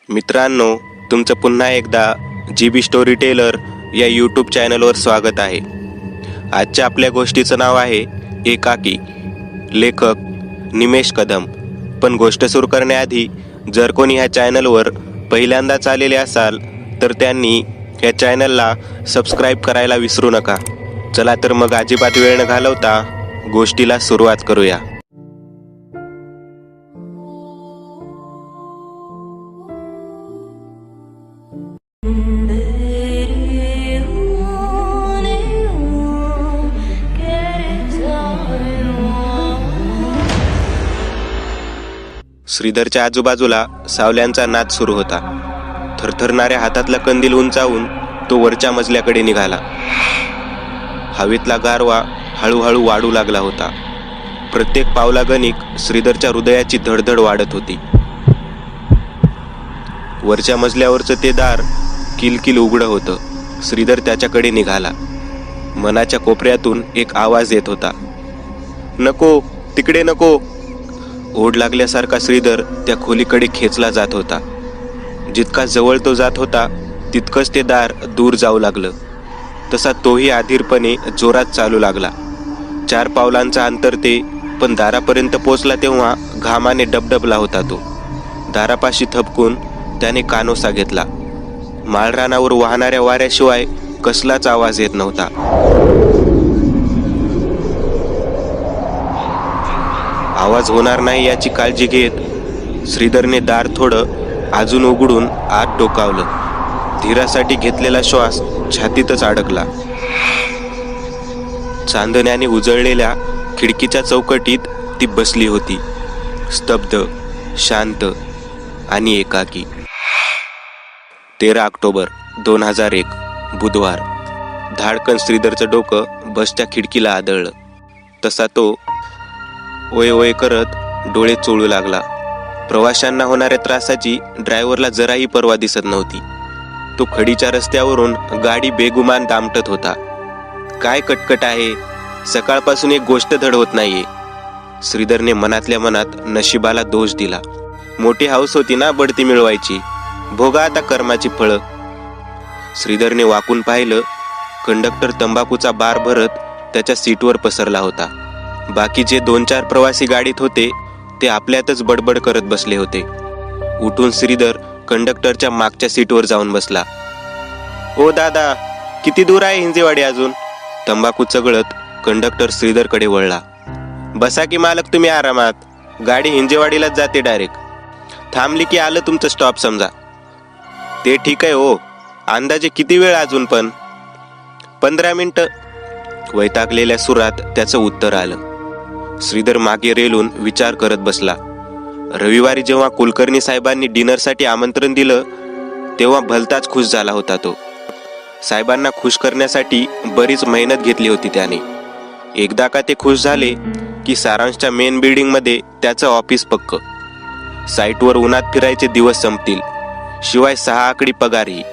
मित्रांनो, तुमचं पुन्हा एकदा GB स्टोरी टेलर या यूट्यूब चॅनलवर स्वागत आहे. आजच्या आपल्या गोष्टीचं नाव आहे एकाकी. लेखक निमेश कदम. पण गोष्ट सुरू करण्याआधी जर कोणी ह्या चॅनलवर पहिल्यांदाच आलेले असाल तर त्यांनी ह्या चॅनलला सबस्क्राईब करायला विसरू नका. चला तर मग अजिबात वेळ न घालवता गोष्टीला सुरुवात करूया. श्रीधरच्या आजूबाजूला सावल्यांचा नाद सुरू होता. थरथरणाऱ्या हातातला कंदील उंचावून तो वरच्या मजल्याकडे निघाला. हवेतला गारवा हळूहळू वाढू लागला होता. प्रत्येक पावलागणिक श्रीधरच्या हृदयाची धडधड वाढत होती. वरच्या मजल्यावरचं ते दार किलकिल उघडं होतं. श्रीधर त्याच्याकडे निघाला. मनाच्या कोपऱ्यातून एक आवाज येत होता, नको, तिकडे नको. ओढ लागल्यासारखा श्रीधर त्या खोलीकडे खेचला जात होता. जितका जवळ तो जात होता तितकंच ते दार दूर जाऊ लागलं. तसा तोही अधीरपणे जोरात चालू लागला. 4 पावलांचा अंतर ते, पण दारापर्यंत पोचला तेव्हा घामाने डबडबला होता तो. दारापाशी थपकून त्याने कानोसा घेतला. माळरानावर वाहणाऱ्या वाऱ्याशिवाय कसलाच आवाज येत नव्हता. आवाज होणार नाही याची काळजी घेत श्रीधरने दार थोडं अजून उघडून आत डोकावलं. धीरासाठी घेतलेला श्वास छातीतच अडकला. चांदण्याने उजळलेल्या खिडकीच्या चौकटीत ती बसली होती, स्तब्ध, शांत आणि एकाकी. 13 ऑक्टोबर 2001 बुधवार. धाडकन श्रीधरचं डोकं बसच्या खिडकीला आदळलं. तसा तो ओय ओय करत डोळे चोळू लागला. प्रवाशांना होणाऱ्या त्रासाची ड्रायव्हरला जराही पर्वा दिसत नव्हती. तो खडीच्या रस्त्यावरून गाडी बेगुमान दामटत होता. काय कटकट आहे, सकाळपासून एक गोष्ट धड होत नाहीये. श्रीधरने मनातल्या मनात नशिबाला दोष दिला. मोठी हौस होती ना बढती मिळवायची, भोगा आता कर्माची फळं. श्रीधरने वाकून पाहिलं. कंडक्टर तंबाखूचा बार भरत त्याच्या सीटवर पसरला होता. बाकीचे 2-4 प्रवासी गाडीत होते ते आपल्यातच बडबड करत बसले होते. उठून श्रीधर कंडक्टरच्या मागच्या सीटवर जाऊन बसला. ओ दादा, किती दूर आहे हिंजेवाडी अजून? तंबाखू चगळत कंडक्टर श्रीधरकडे वळला. बसा की मालक तुम्ही आरामात, गाडी हिंजेवाडीलाच जाते डायरेक्ट. थांबली की आलं तुमचं स्टॉप समजा. ते ठीक आहे हो, अंदाजे किती वेळ अजून? पण 15 मिनिटं. वैतागलेल्या सुरात त्याचं उत्तर आलं. श्रीधर मागे रेलून विचार करत बसला. रविवारी जेव्हा कुलकर्णी साहेबांनी डिनरसाठी आमंत्रण दिलं तेव्हा भलताच खुश झाला होता तो. साहेबांना खुश करण्यासाठी बरीच मेहनत घेतली होती त्याने. एकदा का ते खुश झाले की सारांशच्या मेन बिल्डिंगमध्ये त्याचं ऑफिस पक्क. साईटवर उन्हात फिरायचे दिवस संपतील, शिवाय 6 आकडी पगारही.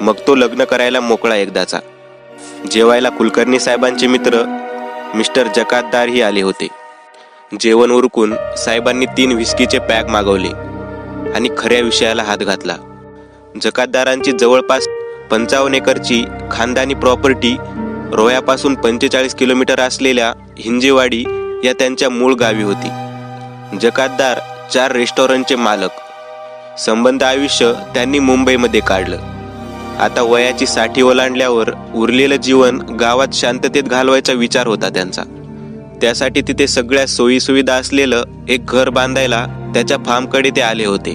मग तो लग्न करायला मोकळा एकदाचा. जेवायला कुलकर्णी साहेबांचे मित्र मिस्टर जकातदारही आले होते. जेवण उरकून साहेबांनी 3 व्हिस्कीचे पॅक मागवले आणि खऱ्या विषयाला हात घातला. जकातदारांची जवळपास 55 एकरची खानदानी प्रॉपर्टी रोह्यापासून 45 किलोमीटर असलेल्या हिंजेवाडी या त्यांच्या मूळ गावी होती. जकातदार 4 रेस्टॉरंटचे मालक. संबंध आयुष्य त्यांनी मुंबईमध्ये काढलं. आता वयाची 60 ओलांडल्यावर उरलेलं जीवन गावात शांततेत घालवायचा विचार होता त्यांचा. त्यासाठी तिथे सगळ्या सोयीसुविधा असलेलं एक घर बांधायला त्याच्या फार्मकडे ते आले होते.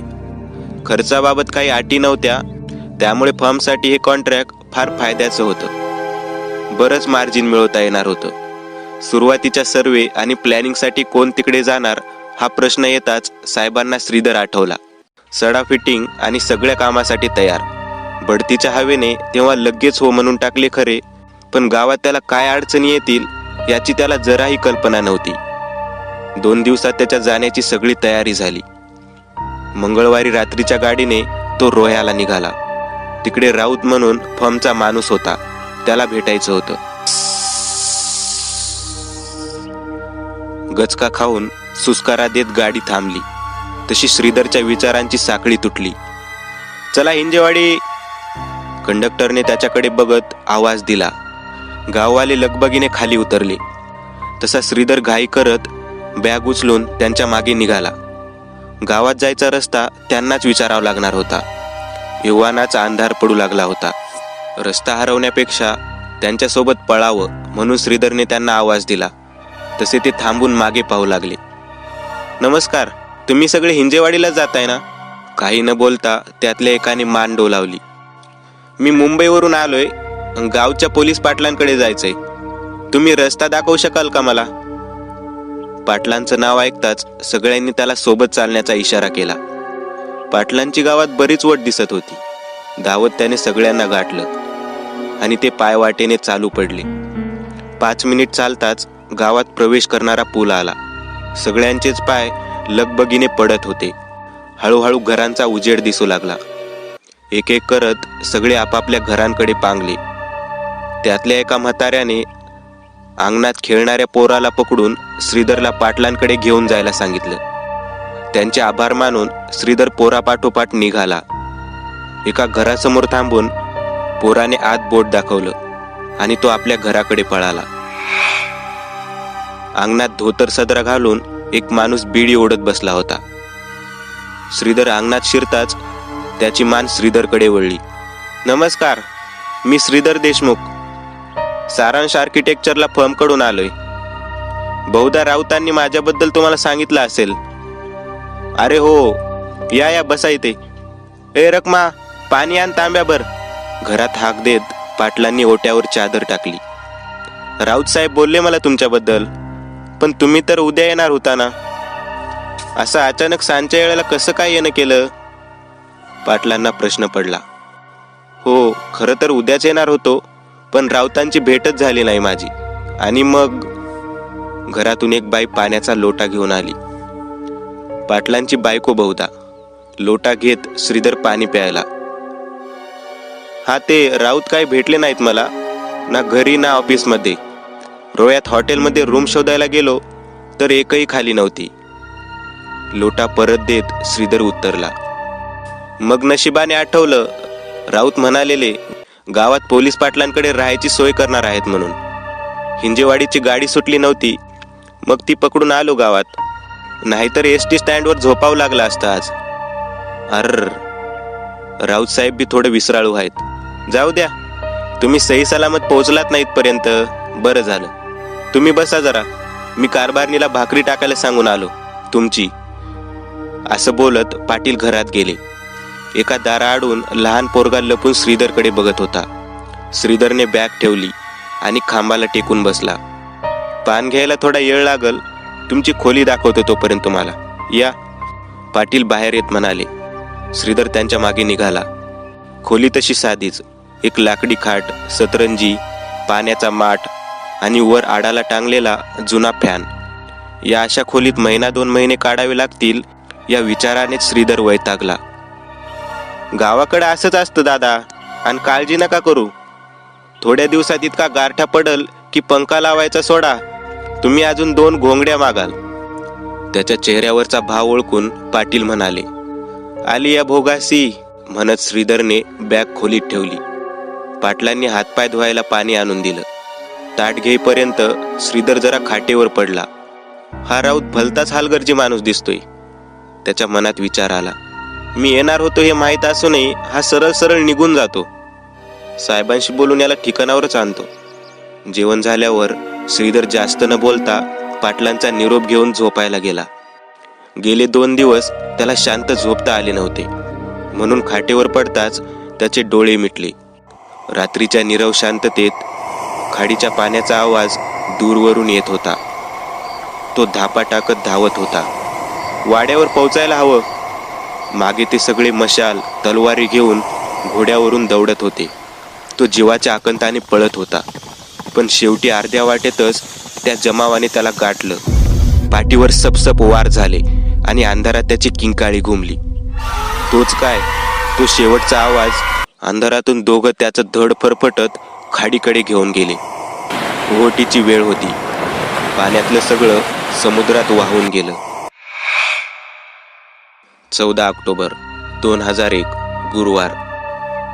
खर्चाबाबत काही अटी नव्हत्या, त्यामुळे फार्मसाठी हे कॉन्ट्रॅक्ट फार फायद्याचं होतं. बरंच मार्जिन मिळवता येणार होतं. सुरुवातीच्या सर्वे आणि प्लॅनिंगसाठी कोण तिकडे जाणार हा प्रश्न येताच साहेबांना श्रीधर आठवला. सडा फिटिंग आणि सगळ्या कामासाठी तयार. बढतीच्या हवेने तेव्हा लगेच हो म्हणून टाकले खरे, पण गावात त्याला काय अडचणी येतील याची त्याला जराही कल्पना नव्हती. 2 दिवसात त्याच्या जाण्याची सगळी तयारी झाली. मंगळवारी रात्रीच्या गाडीने तो रोह्याला निघाला. तिकडे राऊत म्हणून फर्मचा माणूस होता, त्याला भेटायचं होतं. गचका खाऊन सुस्कारा देत गाडी थांबली. तशी श्रीधरच्या विचारांची साखळी तुटली. चला हिंजेवाडी. कंडक्टरने त्याच्याकडे बघत आवाज दिला. गाववाले लगबगीने खाली उतरले. तसा श्रीधर घाई करत बॅग उचलून त्यांच्या मागे निघाला. गावात जायचा रस्ता त्यांनाच विचारावा लागणार होता. युवानाचा अंधार पडू लागला होता. रस्ता हरवण्यापेक्षा त्यांच्यासोबत पळावं म्हणून श्रीधरने त्यांना आवाज दिला. तसे ते थांबून मागे पाहू लागले. नमस्कार, तुम्ही सगळे हिंजेवाडीला जाताय ना? काही न बोलता त्यातल्या एकाने मान डोलावली. मी मुंबईवरून आलोय, गावच्या पोलीस पाटलांकडे जायचंय. तुम्ही रस्ता दाखवू शकाल का मला? पाटलांचं नाव ऐकताच सगळ्यांनी त्याला सोबत चालण्याचा इशारा केला. पाटलांची गावात बरीच वट दिसत होती. धावत त्याने सगळ्यांना गाठलं आणि ते पायवाटेने चालू पडले. 5 मिनिट चालताच गावात प्रवेश करणारा पूल आला. सगळ्यांचेच पाय लगबगीने पडत होते. हळूहळू घरांचा उजेड दिसू लागला. एक एक करत सगळे आपापल्या घरांकडे पांगले. त्यातल्या एका म्हाताऱ्याने अंगणात खेळणाऱ्या पोराला पकडून श्रीधरला पाटलांकडे घेऊन जायला सांगितलं. त्यांचे आभार मानून श्रीधर पोरापाठोपाठ निघाला. एका घरासमोर थांबून पोराने आत बोट दाखवलं आणि तो आपल्या घराकडे पळाला. अंगणात धोतर सदरा घालून एक माणूस बिडी ओढत बसला होता. श्रीधर अंगणात शिरताच त्याची मान श्रीधरकडे वळली. नमस्कार, मी श्रीधर देशमुख, सारांश आर्किटेक्चरला फर्मकडून आलोय. बहुधा राऊतांनी माझ्याबद्दल तुम्हाला सांगितलं असेल. अरे हो, या बसा इथे. ए रखमा, पाणी आण तांब्याभर. घरात हाक देत पाटलांनी ओट्यावर चादर टाकली. राऊत साहेब बोलले मला तुमच्याबद्दल, पण तुम्ही तर उद्या येणार होता ना. असं अचानक सांजच्या वेळेला कसं काय येणं केलं? पाटलांना प्रश्न पडला. हो, खरं तर उद्याच येणार होतो, पण राऊतांची भेटच झाली नाही माझी. आणि मग घरातून एक बाई पाण्याचा लोटा घेऊन आली. पाटलांची बायको बहुधा. लोटा घेत श्रीधर पाणी प्यायला. हा, ते राऊत काही भेटले नाहीत मला, ना घरी ना ऑफिसमध्ये. रोयात हॉटेलमध्ये रूम शोधायला गेलो तर एकही खाली नव्हती. लोटा परत देत श्रीधर उत्तरला. मग नशिबाने आठवलं, राऊत म्हणालेले गावात पोलीस पाटलांकडे राहायची सोय करणार आहेत म्हणून. हिंजेवाडीची गाडी सुटली नव्हती, मग ती पकडून आलो गावात. नाहीतर एसटी स्टँडवर झोपावं लागलं असतं आज. अर्र, राऊत साहेब बी थोडे विसराळू आहेत. जाऊ द्या, तुम्ही सही सलामत पोहोचलात ना इथपर्यंत, बरं झालं. तुम्ही बसा जरा, मी कारभारणीला भाकरी टाकायला सांगून आलो तुमची. असं बोलत पाटील घरात गेले. एका दाराआडून लहान पोरगा लपून श्रीधरकडे बघत होता. श्रीधरने बॅग ठेवली आणि खांबाला टेकून बसला. पान घ्यायला थोडा वेळ लागल, तुमची खोली दाखवतो तोपर्यंत तुम्हाला. या, पाटील बाहेर येत म्हणाले. श्रीधर त्यांच्या मागे निघाला. खोली तशी साधीच. एक लाकडी खाट, सतरंजी, पाण्याचा माठ आणि वर आडाला टांगलेला जुना फॅन. या अशा खोलीत 1-2 महिने काढावे लागतील या विचारानेच श्रीधर वैतागला. गावाकडे असंच असतं दादा, आणि काळजी नका करू. थोड्या दिवसात इतका गारठा पडल की पंखा लावायचा सोडा, तुम्ही अजून 2 घोंगड्या मागाल. त्याच्या चेहऱ्यावरचा भाव ओळखून पाटील म्हणाले. आली या भोगासी, म्हणत श्रीधरने बॅग खोलीत ठेवली. पाटलांनी हातपाय धुवायला पाणी आणून दिलं. ताट घेईपर्यंत श्रीधर जरा खाटेवर पडला. हा राऊत भलताच हालगर्जी माणूस दिसतोय. त्याच्या मनात विचार आला. मी येणार होतो हे माहीत असूनही हा सरळ सरळ निघून जातो. साहेबांशी बोलून याला ठिकाणावरच आणतो. जेवण झाल्यावर श्रीधर जास्त न बोलता पाटलांचा निरोप घेऊन झोपायला गेला. गेले 2 दिवस त्याला शांत झोपता आले नव्हते, म्हणून खाटेवर पडताच त्याचे डोळे मिटले. रात्रीच्या नीरव शांततेत खाडीच्या पाण्याचा आवाज दूरवरून येत होता. तो धापा टाकत धावत होता. वाड्यावर पोहोचायला हवं. मागे ते सगळे मशाल तलवारी घेऊन घोड्यावरून दौडत होते. तो जीवाच्या आकंताने पळत होता, पण शेवटी अर्ध्या वाटेतच त्या जमावाने त्याला गाठलं. पाठीवर सपसप वार झाले आणि अंधारात त्याची किंकाळी घुमली. तोच काय, तो शेवटचा आवाज. अंधारातून दोघं त्याचं धड फरफटत खाडीकडे घेऊन गेले. ओहोटीची वेळ होती. पाण्यातलं सगळं समुद्रात वाहून गेलं. 14 ऑक्टोबर 2001 , गुरुवार.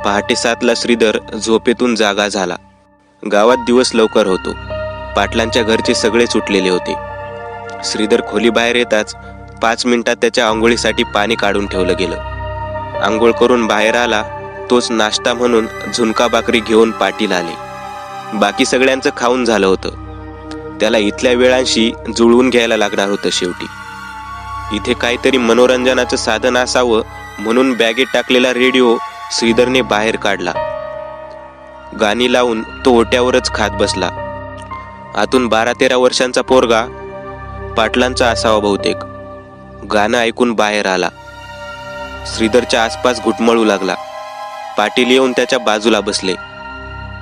पहाटे 7ला श्रीधर झोपेतून जागा झाला. गावात दिवस लवकर होतो. पाटलांच्या घरचे सगळे सुटलेले होते. श्रीधर खोलीबाहेर येताच 5 मिनिटात त्याच्या आंघोळीसाठी पाणी काढून ठेवलं गेलं. आंघोळ करून बाहेर आला तोच नाश्ता म्हणून झुणका भाकरी घेऊन पाटील आले. बाकी सगळ्यांचं खाऊन झालं होतं. त्याला इथल्या वेळांशी जुळवून घ्यायला लागणार होतं शेवटी. इथे काहीतरी मनोरंजनाचं साधन असावं म्हणून बॅगेत टाकलेला रेडिओ श्रीधरने बाहेर काढला. गाणी लावून तो ओट्यावरच खात बसला. आतून 12-13 वर्षांचा पोरगा, पाटलांचा असावा बहुतेक, गाणं ऐकून बाहेर आला. श्रीधरच्या आसपास घुटमळू लागला. पाटील येऊन त्याच्या बाजूला बसले.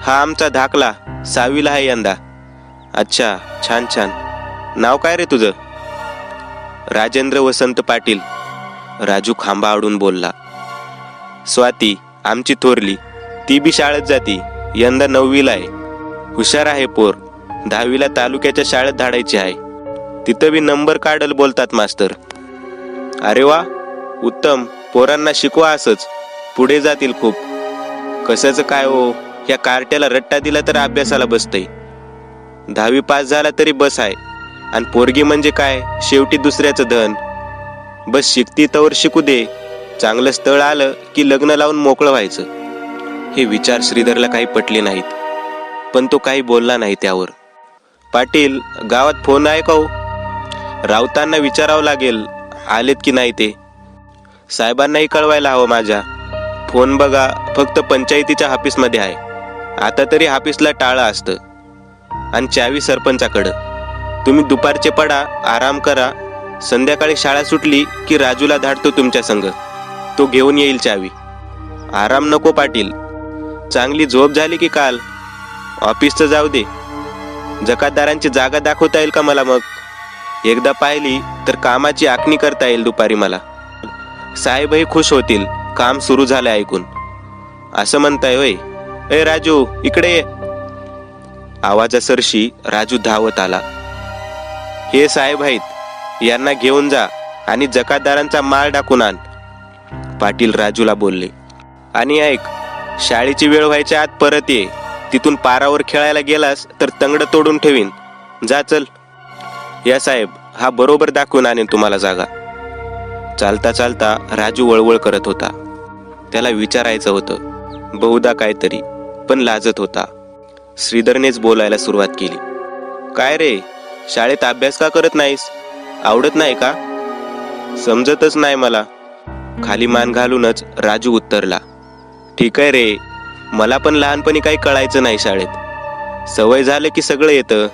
हा आमचा धाकला, 6वीला आहे यंदा. अच्छा, छान छान. नाव काय रे तुझं? राजेंद्र वसंत पाटील. राजू खांबा आडून बोलला. स्वाती, आमची थोरली, ती बी शाळेत जाती, यंदा 9वीला आहे. हुशार आहे पोर. 10वीला तालुक्याच्या शाळेत धाडायची आहे. तिथं बी नंबर काढल बोलतात मास्तर. अरे वा, उत्तम. पोरांना शिकवा असंच, पुढे जातील खूप. कशाचं काय हो, या कार्ट्याला रट्टा दिला तर अभ्यासाला बसतंय. 10वी पास झाला तरी बस आहे. आणि पोरगी म्हणजे काय, शेवटी दुसऱ्याचं धन. बस शिकती तवर शिकू दे. चांगलं स्थळ आलं की लग्न लावून मोकळं व्हायचं. हे विचार श्रीधरला काही पटले नाहीत, पण तो काही बोलला नाही त्यावर. पाटील, गावात फोन आहे का हो? राऊतांना विचारावं लागेल आलेत की नाही ते. साहेबांनाही कळवायला हवं माझ्या. फोन बघा, फक्त पंचायतीच्या ऑफिसमध्ये आहे. आता तरी ऑफिसला टाळं असतं. आणि चावी सरपंचाकडं. तुम्ही दुपारचे पडा, आराम करा. संध्याकाळी शाळा सुटली की राजूला धाडतो तुमच्या संग. तो घेऊन येईल चावी. आराम नको पाटील. चांगली झोप झाली की काल? ऑफिसचं जाऊ दे. जकातदारांची जागा दाखवता येईल का मला? मग एकदा पाहिली तर कामाची आखणी करता येईल दुपारी मला. साहेबही खुश होतील काम सुरू झालं ऐकून. असं म्हणताय होय? ए राजू, इकडे ये. आवाजासरशी राजू धावत आला. हे साहेब आहेत, यांना घेऊन जा आणि जकातदारांचा माल टाकून आण. पाटील राजूला बोलले. आणि ऐक, शाळेची वेळ व्हायच्या आत परत ये. तिथून पारावर खेळायला गेलास तर तंगड तोडून ठेवीन. जा चल. या साहेब, हा बरोबर दाखवून आणेन तुम्हाला जागा. चालता चालता राजू वळवळ करत होता. त्याला विचारायचं होतं बहुधा काहीतरी, पण लाजत होता. श्रीधरनेच बोलायला सुरुवात केली. काय रे, शाळेत अभ्यास का करत नाहीस? आवडत नाही का? समजतच नाही मला. खाली मान घालूनच राजू उत्तरला. ठीक आहे रे, मला पण लहानपणी काही कळायचं नाही शाळेत. सवय झालं की सगळं येतं.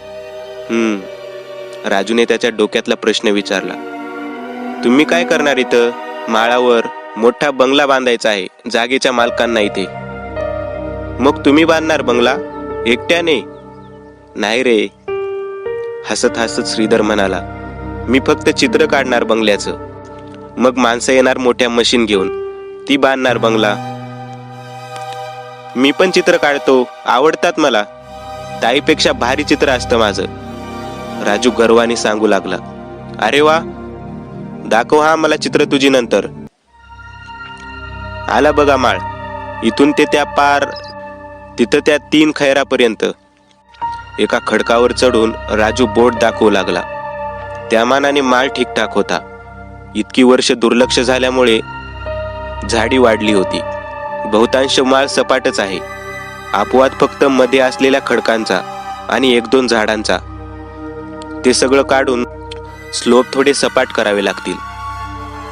राजूने त्याच्या डोक्यातला प्रश्न विचारला. तुम्ही काय करणार इथं? माळावर मोठा बंगला बांधायचा आहे जागेच्या मालकांना इथे. मग तुम्ही बांधणार बंगला एकट्याने? नाही रे. हसत हसत श्रीधर म्हणाला. मी फक्त चित्र काढणार बंगल्याचं. मग माणसं येणार मोठ्या मशीन घेऊन, ती बांधणार बंगला. मी पण चित्र काढतो, आवडतात मला. ताईपेक्षा भारी चित्र असतं माझं. राजू गर्वाने सांगू लागला. अरे वा, दाखव हा मला चित्र तुझी नंतर. आला बघा माळ. इथून ते त्या पार, तिथं त्या 3 खैरापर्यंत. एका खडकावर चढून राजू बोट दाखवू लागला. त्या मानाने माळ ठीकठाक होता. इतकी वर्ष दुर्लक्ष झाल्यामुळे झाडी वाढली होती. बहुतांश माळ सपाटच आहे. अपवाद फक्त मध्ये असलेल्या खडकांचा आणि 1-2 झाडांचा. ते सगळं काढून स्लोप थोडे सपाट करावे लागतील.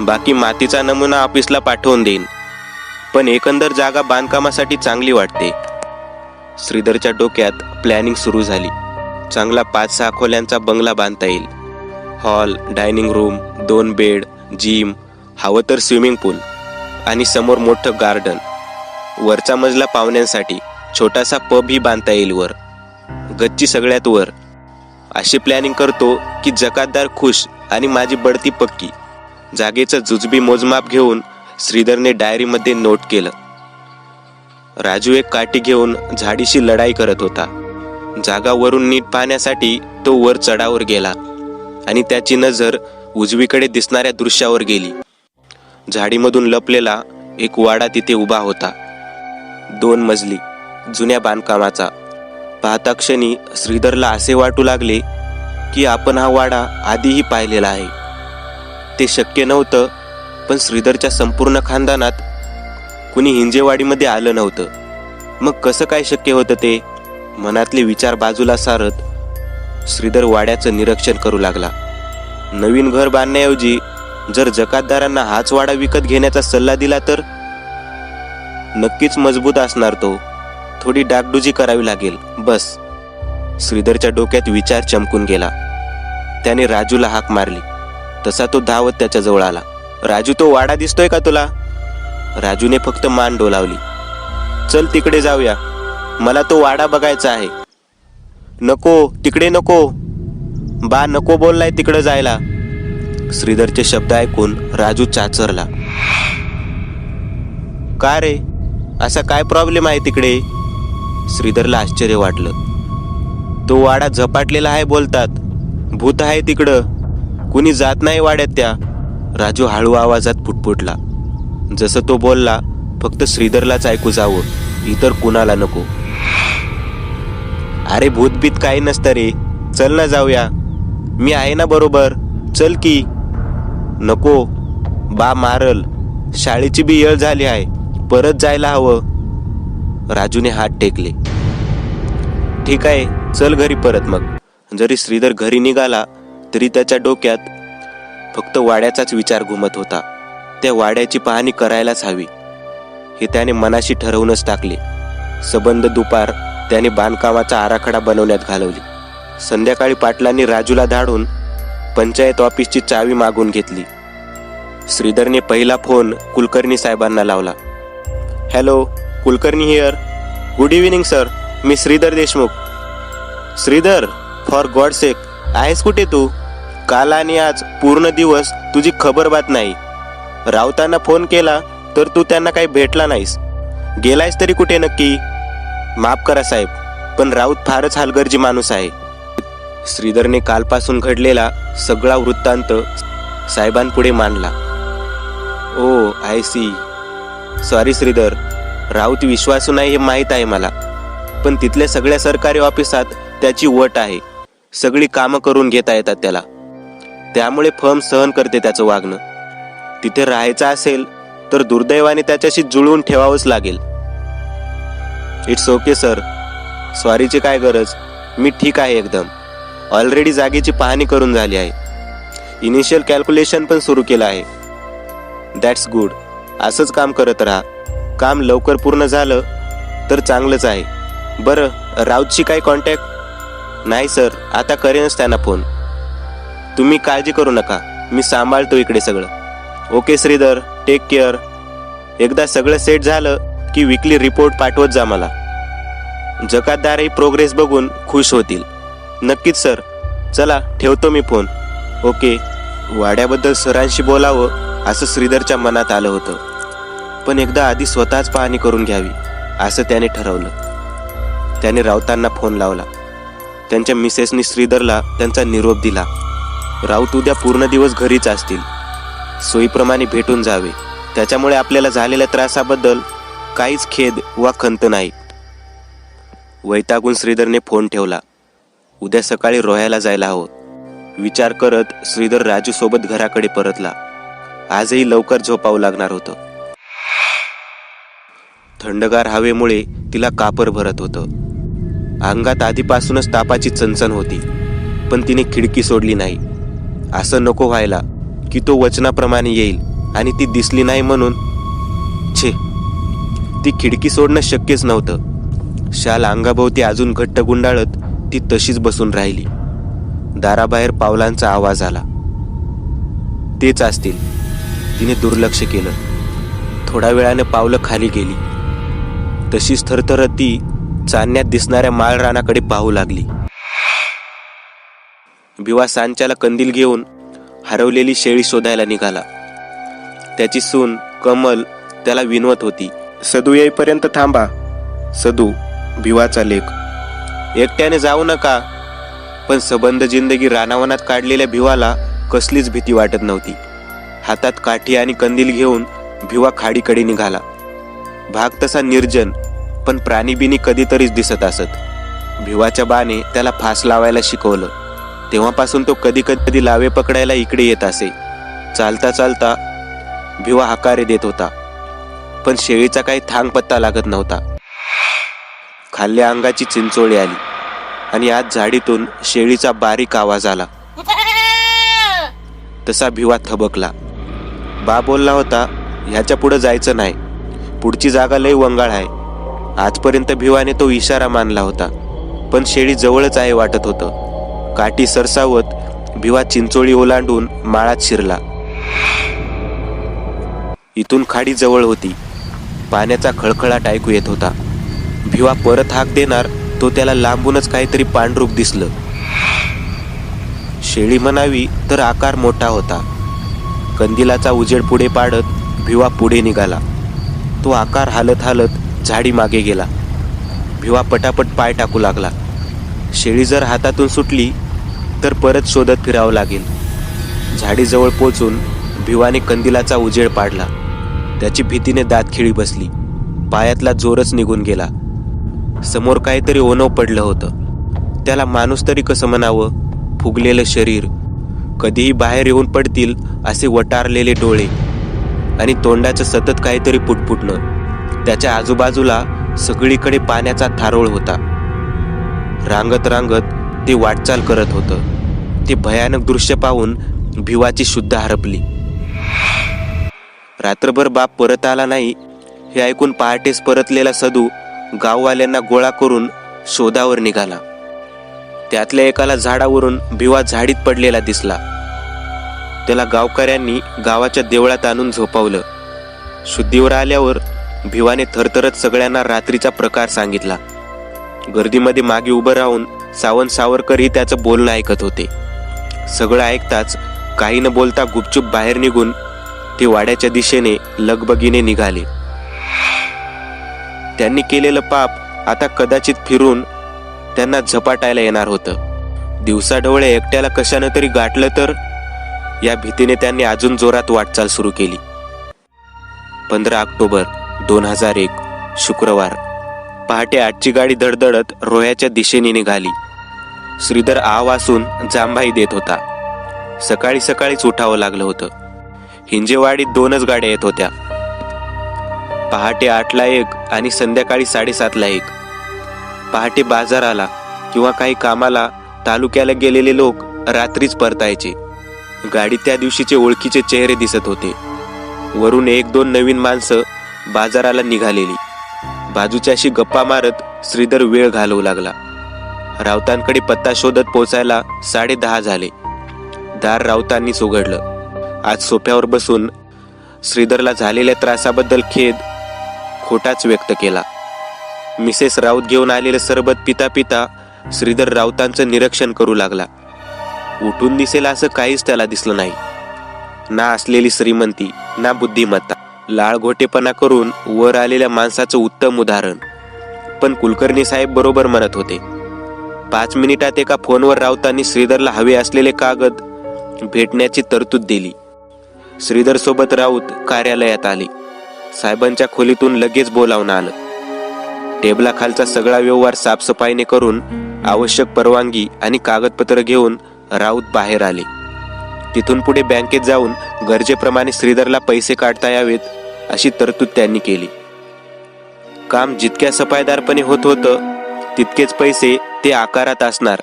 बाकी मातीचा नमुना ऑफिसला पाठवून देईन. पण एकंदर जागा बांधकामासाठी चांगली वाटते. श्रीधरच्या डोक्यात प्लॅनिंग सुरू झाली. चांगला 5-6 खोल्यांचा बंगला बांधता येईल. Hall, dining room, 2 bed, gym, हवं तर स्विमिंग पूल आणि समोर मोठं गार्डन. वरचा मजला पाहुण्यांसाठी छोटासा पब ही बांधता येईल वर, गच्ची सगळ्यात वर. अशी प्लॅनिंग करतो की जकातदार खुश आणि माझी बढती पक्की. जागेचं जुजबी मोजमाप घेऊन श्रीधरने डायरीमध्ये नोट केलं. राजू एक काठी घेऊन झाडीशी लढाई करत होता. जागा वरून नीट पाहण्यासाठी तो वर चढावर गेला आणि त्याची नजर उजवीकडे दिसणाऱ्या दृश्यावर गेली. झाडीमधून लपलेला एक वाडा तिथे उभा होता, 2 मजली, जुन्या बांधकामाचा. पाहता क्षणी श्रीधरला असे वाटू लागले की आपण हा वाडा आधीही पाहिलेला आहे. ते शक्य नव्हतं, पण श्रीधरच्या संपूर्ण खानदानात कुणी हिंजेवाडीमध्ये आलं नव्हतं. मग कसं काय शक्य होतं ते? मनातले विचार बाजूला सारत श्रीधर वाड्याचं निरीक्षण करू लागला. नवीन घर बांधण्याऐवजी जर जकातदारांना हाच वाडा विकत घेण्याचा सल्ला दिला तर नक्कीच मजबूत असणार तो. थोडी डागडुजी करावी लागेल बस. श्रीधरच्या डोक्यात विचार चमकून गेला. त्याने राजूला हाक मारली. तसा तो धावत त्याच्याजवळ आला. राजू, तो वाडा दिसतोय का तुला? राजूने फक्त मान डोलावली. चल तिकडे जाऊया, मला तो वाडा बघायचा आहे. नको, तिकडे नको. बा नको बोललाय तिकडे जायला. श्रीधरचे शब्द ऐकून राजू चाचरला. का रे, असा काय प्रॉब्लेम आहे तिकडे? श्रीधरला आश्चर्य वाटलं. तो वाडा झपाटलेला आहे बोलतात. भूत आहे तिकडं, कुणी जात नाही वाड्यात त्या. राजू हळू आवाजात फुटफुटला. जसं तो बोलला फक्त श्रीधरलाच ऐकू जावं, इतर कुणाला नको. अरे भूतबीत काही नसतं रे, चल ना जाऊया, मी आहे ना बरोबर, चल की. नको, बा मारल, शाळेची बी येळ झाली आहे, परत जायला हवं. राजूने हात टेकले. ठीक आहे, चल घरी परत. मग जरी श्रीधर घरी निघाला तरी त्याच्या डोक्यात फक्त वाड्याचाच विचार घुमत होता. त्या वाड्याची पाहणी करायलाच हवी हे त्याने मनाशी ठरवूनच टाकले. सबंध दुपार त्याने बांधकामाचा आराखडा बनवण्यात घालवली. संध्याकाळी पाटलांनी राजूला धाडून पंचायत ऑफिसची चावी मागून घेतली. श्रीधरने पहिला फोन कुलकर्णी साहेबांना लावला. Hello, Kulkarni here. Good evening sir, मी Shridhar Deshmukh. Shridhar, for God sake, आहेस कुठे तू? काल आणि आज पूर्ण दिवस तुझी खबर बात नाही. राऊतांना फोन केला तर तू त्यांना काही भेटला नाहीस. गेलायस तरी कुठे नक्की? माफ करा साहेब, पण राऊत फारच हलगर्जी माणूस आहे. श्रीधरने कालपासून घडलेला सगळा वृत्तांत साहेबांपुढे मांडला. Oh I see. Sorry Shridhar, Raut विश्वासू नाही हे माहीत आहे मला, पण तिथल्या सगळ्या सरकारी ऑफिसात त्याची वट आहे. सगळी कामं करून घेता येतात त्याला, त्यामुळे फर्म सहन करते त्याचं वागणं. तिथे राहायचं असेल तर दुर्दैवाने त्याच्याशी जुळवून ठेवावंच लागेल. इट्स ओके सर, सॉरीची काय गरज, मी ठीक आहे एकदम. ऑलरेडी जागेची पाहणी करून झाली आहे. इनिशियल कॅल्क्युलेशन पण सुरू केलं आहे. That's good. असंच काम करत राहा. काम लवकर पूर्ण झालं तर चांगलंच आहे. बरं, राऊतशी काय कॉन्टॅक्ट? नाही सर, आता करेनच त्यांना फोन. तुम्ही काळजी करू नका, मी सांभाळतो इकडे सगळं. Okay Shridhar, take care. एकदा सगळं सेट झालं की विकली रिपोर्ट पाठवत जा मला. जकातदारही प्रोग्रेस बघून खुश होतील. नक्कीच सर. चला, ठेवतो मी फोन. ओके. वाड्याबद्दल सरांशी बोलावं असं श्रीधरच्या मनात आलं होतं, पण एकदा आधी स्वतःच पाहणी करून घ्यावी असं त्याने ठरवलं. त्याने राऊतांना फोन लावला. त्यांच्या मिसेसनी श्रीधरला त्यांचा निरोप दिला. राऊत उद्या पूर्ण दिवस घरीच असतील, सोयीप्रमाणे भेटून जावे. त्याच्यामुळे आपल्याला झालेल्या त्रासाबद्दल काहीच खेद वा खंत नाही. वैतागून श्रीधरने फोन ठेवला. उद्या सकाळी रोह्याला जायला हवं विचार करत श्रीधर राजू सोबत घराकडे परतला. आजही लवकर झोपावं लागणार होतं. थंडगार हवेमुळे तिला कापर भरत होतं. अंगात आधीपासूनच तापाची चणचण होती, पण तिने खिडकी सोडली नाही. असं नको व्हायला की तो वचनाप्रमाणे येईल आणि ती दिसली नाही म्हणून. छे, ती खिडकी सोडणं शक्यच नव्हतं. शाल अंगाभोवती अजून घट्ट गुंडाळत ती तशीच बसून राहिली. दाराबाहेर पावलांचा आवाज आला. तेच असतील. तिने दुर्लक्ष केलं. थोड्या वेळाने पावलं खाली गेली. तशीच थरथरत ती चांदण्यात दिसणाऱ्या माळ रानाकडे पाहू लागली. भिवा सांच्याला कंदील घेऊन हरवलेली शेळी शोधायला निघाला. त्याची सून कमल त्याला विनवत होती. सदू येईपर्यंत थांबा. सदू, भिवाचा लेक. एकट्याने जाऊ नका. पण सबंध जिंदगी रानावनात काढलेल्या भिवाला कसलीच भीती वाटत नव्हती. हातात काठी आणि कंदील घेऊन भिवा खाडीकडे निघाला. भाग तसा निर्जन, पण प्राणीबिनी कधीतरीच दिसत असत. भिवाच्या बाने त्याला फास लावायला शिकवलं. तेव्हापासून तो कधी कधी लावे पकडायला इकडे येत असे. चालता चालता भिवा हकारे देत होता, पण शेळीचा काही थांग पत्ता लागत नव्हता. खाल्ल्या अंगाची चिंचोळी आली आणि आज झाडीतून शेळीचा बारीक आवाज आला. तसा भिवा थबकला. बा बोलला होता, ह्याच्या पुढे जायचं नाही, पुढची जागा लय वंगाळ आहे. आजपर्यंत भिवाने तो इशारा मानला होता, पण शेळी जवळच आहे वाटत होतं. काठी सरसावत भिवा चिंचोळी ओलांडून माळात शिरला. इथून खाडी जवळ होती. पाण्याचा खळखळाट ऐकू येत होता. भिवा परत हाक देणार तो त्याला लांबूनच काहीतरी पांढरूप दिसलं. शेळी म्हणावी तर आकार मोठा होता. कंदिलाचा उजेड पुढे पाडत भिवा पुढे निघाला. तो आकार हालत हालत झाडी मागे गेला. भिवा पटापट पाय टाकू लागला. शेळी जर हातातून सुटली तर परत शोधत फिरावं लागेल. झाडीजवळ पोचून भिवाने कंदिलाचा उजेड पाडला. त्याची भीतीने दातखिळी बसली. पायातला जोरच निघून गेला. समोर काहीतरी ओनव पडलं होतं. त्याला माणूस तरी कसं म्हणावं. फुगलेलं शरीर, कधीही बाहेर येऊन पडतील असे वटारलेले डोळे आणि तोंडाचं सतत काहीतरी पुटपुटणं. त्याच्या आजूबाजूला सगळीकडे पाण्याचा थारोळ होता. रांगत रांगत ते वाटचाल करत होतं. ते भयानक दृश्य पाहून भिवाची शुद्ध हरपली. रात्रभर बाप परत आला नाही हे ऐकून पहाटेस परतलेला सदू गाववाल्यांना गोळा करून शोधावर निघाला. त्यातल्या एकाला झाडावरून भिवा झाडीत पडलेला दिसला. त्याला गावकऱ्यांनी गावाच्या देवळात आणून झोपवलं. शुद्धीवर आल्यावर भिवाने थरथरत सगळ्यांना रात्रीचा प्रकार सांगितला. गर्दीमध्ये मागे उभं राहून सावंत सावरकरही त्याचं बोलणं ऐकत होते. सगळं ऐकताच काही न बोलता गुपचूप बाहेर निघून ते वाड्याच्या दिशेने लगबगीने निघाले. त्यांनी केलेलं पाप आता कदाचित फिरून त्यांना झपाटायला येणार होतं. दिवसाढवळे एकट्याला कशानं तरी गाठलं तर, या भीतीने त्यांनी अजून जोरात वाटचाल सुरू केली. 15 ऑक्टोबर 2001 शुक्रवार पहाटे 8ची गाडी धडधडत रोह्याच्या दिशेने निघाली. श्रीधर आ वासून जांभाई देत होता. सकाळी सकाळीच उठावं लागलं होतं. हिंजेवाडीत 2च गाड्या येत होत्या. पहाटे 8ला एक आणि संध्याकाळी 7:30ला एक. पहाटे बाजाराला किंवा काही कामाला तालुक्याला गेलेले लोक रात्रीच परतायचे. गाडीत त्या दिवशीचे ओळखीचे चेहरे दिसत होते. वरून 1-2 नवीन माणसं बाजाराला निघालेली. बाजूच्याशी गप्पा मारत श्रीधर वेळ घालवू लागला. राऊतांकडे पत्ता शोधत पोचायला 10:30 झाले. दार राऊतांनीच उघडलं. आज सोफ्यावर बसून श्रीधरला झालेल्या त्रासाबद्दल खेद खोटाच व्यक्त केला. मिसेस राऊत घेऊन आलेलं सरबत पिता पिता श्रीधर राऊतांचं निरीक्षण करू लागला. उठून दिसेल असं काहीच त्याला दिसलं नाही. ना असलेली श्रीमंती, ना बुद्धिमत्ता. लाळघोटेपणा करून वर आलेल्या माणसाचं उत्तम उदाहरण. पण कुलकर्णी साहेब बरोबर म्हणत होते. 5 मिनिटात एका फोनवर राऊतांनी श्रीधरला हवे असलेले कागद भेटण्याची तरतूद दिली. श्रीधर सोबत राऊत कार्यालयात आले. साहेबांच्या खोलीतून लगेच बोलावून आलं. टेबलाखालचा सगळा व्यवहार साफसफाईने करून आवश्यक परवानगी आणि कागदपत्र घेऊन राऊत बाहेर आले. तिथून पुढे बँकेत जाऊन गरजेप्रमाणे श्रीधरला पैसे काढता यावेत अशी तरतूद त्यांनी केली. काम जितक्या सफाईदारपणे होत होतं तितकेच पैसे ते आकारात असणार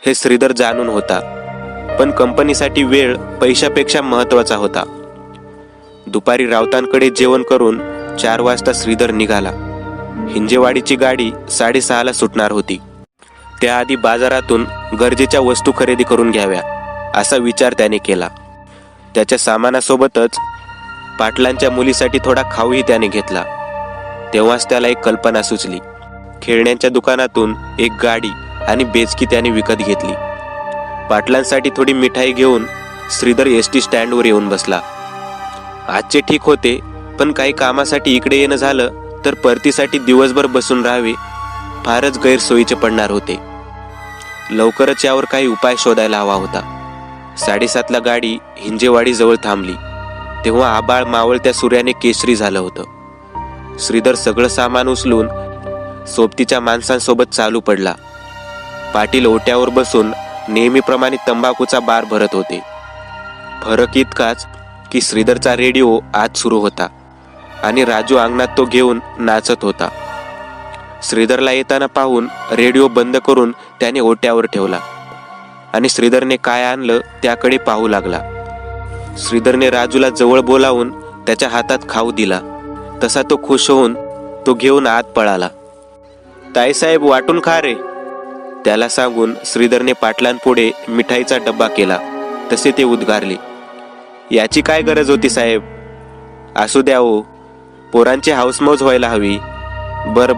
हे श्रीधर जाणून होता. पण कंपनीसाठी वेळ पैशापेक्षा महत्वाचा होता. दुपारी राऊतांकडे जेवण करून 4 वाजता श्रीधर निघाला. हिंजेवाडीची गाडी 6:30ला सुटणार होती. त्याआधी बाजारातून गरजेच्या वस्तू खरेदी करून घ्याव्या असा विचार त्याने केला. त्याच्या सामानासोबतच पाटलांच्या मुलीसाठी थोडा खाऊही त्याने घेतला. तेव्हाच त्याला एक कल्पना सुचली. खेळण्यांच्या दुकानातून एक गाडी आणि बेचकी त्याने विकत घेतली. पाटलांसाठी थोडी मिठाई घेऊन श्रीधर एसटी स्टँडवर येऊन बसला. आजचे ठीक होते, पण काही कामासाठी इकडे येणं झालं तर परतीसाठी दिवसभर बसून राहावे फारच गैरसोयीचे पडणार होते. लवकरच यावर काही उपाय शोधायला हवा होता. 7:30ला गाडी हिंजेवाडी जवळ थांबली. तेव्हा आबाळ मावळत्या सूर्याने केशरी झालं होतं. श्रीधर सगळं सामान उचलून सोबतीच्या माणसांसोबत चालू पडला. पाटील ओट्यावर बसून नेहमीप्रमाणे तंबाखूचा बार भरत होते. फरक इतकाच की श्रीधरचा रेडिओ आज सुरू होता आणि राजू अंगणात तो घेऊन नाचत होता. श्रीधरला येताना पाहून रेडिओ बंद करून त्याने ओट्यावर ठेवला आणि श्रीधरने काय आणलं त्याकडे पाहू लागला. श्रीधरने राजूला जवळ बोलावून त्याच्या हातात खाऊ दिला. तसा तो खुश होऊन तो घेऊन आत पळाला. ताईसाहेब वाटून खा रे, त्याला सांगून श्रीधरने पाटलांपुढे मिठाईचा डब्बा केला. तसे ते उद्गारले, याची काय गरज होती साहेब? असू द्या हो, पोरांची हाऊसमौज व्हायला हवी. बर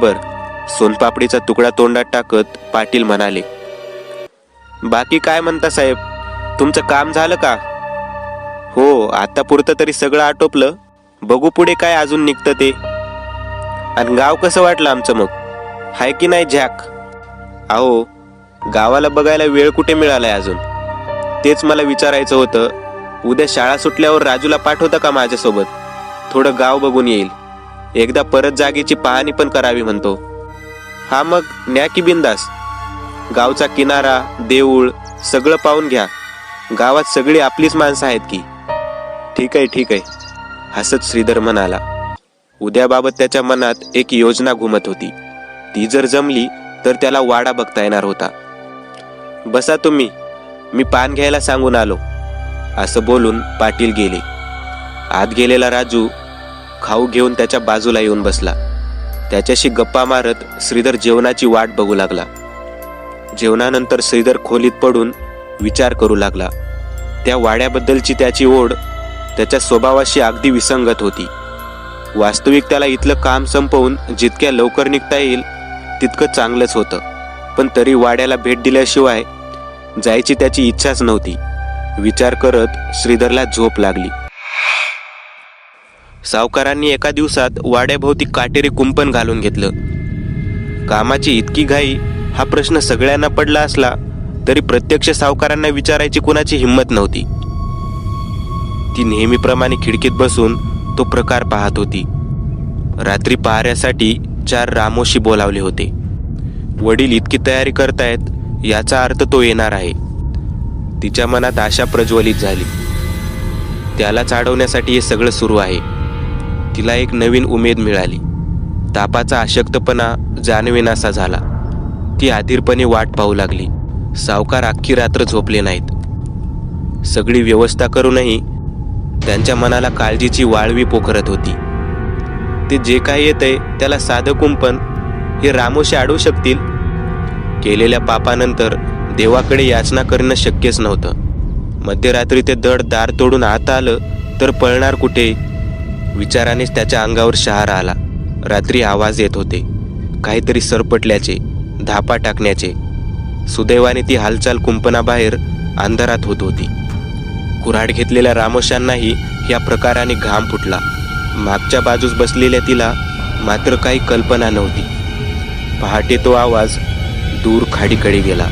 सोनपापडीचा तुकडा तोंडात टाकत पाटील म्हणाले, बाकी काय म्हणता साहेब, तुमचं काम झालं का? हो, आता पुरतं तरी सगळं आटोपलं. बघू पुढे काय अजून निघतं ते. आणि गाव कसं वाटलं आमचं मग? हाय की नाही झॅक? अहो, गावाला बघायला वेळ कुठे मिळालाय अजून? तेच मला विचारायचं होतं. उद्या शाळा सुटल्यावर राजूला पाठवता का माझ्यासोबत? थोडं गाव बघून येईल. एकदा परत जागेची पाहणी पण करावी म्हणतो. हा मग न्या की बिंदास. गावचा किनारा, देऊळ सगळं पाहून घ्या. गावात सगळी आपलीच माणसं आहेत की. ठीक आहे हसत श्रीधर म्हणाला. उद्याबाबत त्याच्या मनात एक योजना घुमत होती. ती जर जमली तर त्याला वाडा बघता येणार होता. बसा तुम्ही, मी पान घ्यायला सांगून आलो, असं बोलून पाटील गेले. आत गेलेला राजू खाऊ घेऊन त्याच्या बाजूला येऊन बसला. त्याच्याशी गप्पा मारत श्रीधर जेवणाची वाट बघू लागला. जेवणानंतर श्रीधर खोलीत पडून विचार करू लागला. त्या वाड्याबद्दलची त्याची ओढ त्याच्या स्वभावाशी अगदी विसंगत होती. वास्तविक त्याला इथलं काम संपवून जितक्या लवकर निघता येईल तितकं चांगलंच होतं. पण तरी वाड्याला भेट दिल्याशिवाय जायची त्याची इच्छाच नव्हती. विचार करत श्रीधरला झोप लागली. सावकारांनी एका दिवसात वाड्याभोवती काटेरी कुंपण घालून घेतलं. कामाची इतकी घाई हा प्रश्न सगळ्यांना पडला असला तरी प्रत्यक्ष सावकारांना विचारायची कुणाची हिंमत नव्हती. ती नेहमीप्रमाणे खिडकीत बसून तो प्रकार पाहत होती. रात्री पहाऱ्यासाठी 4 रामोशी बोलावले होते. वडील इतकी तयारी करतायत याचा अर्थ तो येणार आहे. तिच्या मनात आशा प्रज्वलित झाली. त्याला चाडवण्यासाठी हे सगळं सुरू आहे. तिला एक नवीन उमेद मिळाली. तापाचा अशक्तपणा जाणवेनासा झाला. ती आधीरपणे वाट पाहू लागली. सावकार अख्खी रात्र झोपले नाहीत. सगळी व्यवस्था करूनही त्यांच्या मनाला काळजीची वाळवी पोखरत होती. ते जे काही येतंय त्याला साधं कुंपण हे रामोशी अडवू शकतील? केलेल्या पापानंतर देवाकडे याचना करणं शक्यच नव्हतं. मध्यरात्री ते धड दार तोडून आत आलं तर पळणार कुठे? विचारानेच त्याच्या अंगावर शहारा आला. रात्री आवाज येत होते, काहीतरी सरपटल्याचे, धापा टाकण्याचे. सुदैवाने ती हालचाल कुंपणाबाहेर अंधारात होत होती. कुऱ्हाड घेतलेल्या रामोशांनाही या प्रकाराने घाम फुटला. मागच्या बाजूस बसलेल्या तिला मात्र काही कल्पना नव्हती. पहाटे तो आवाज दूर खाडीकडे गेला.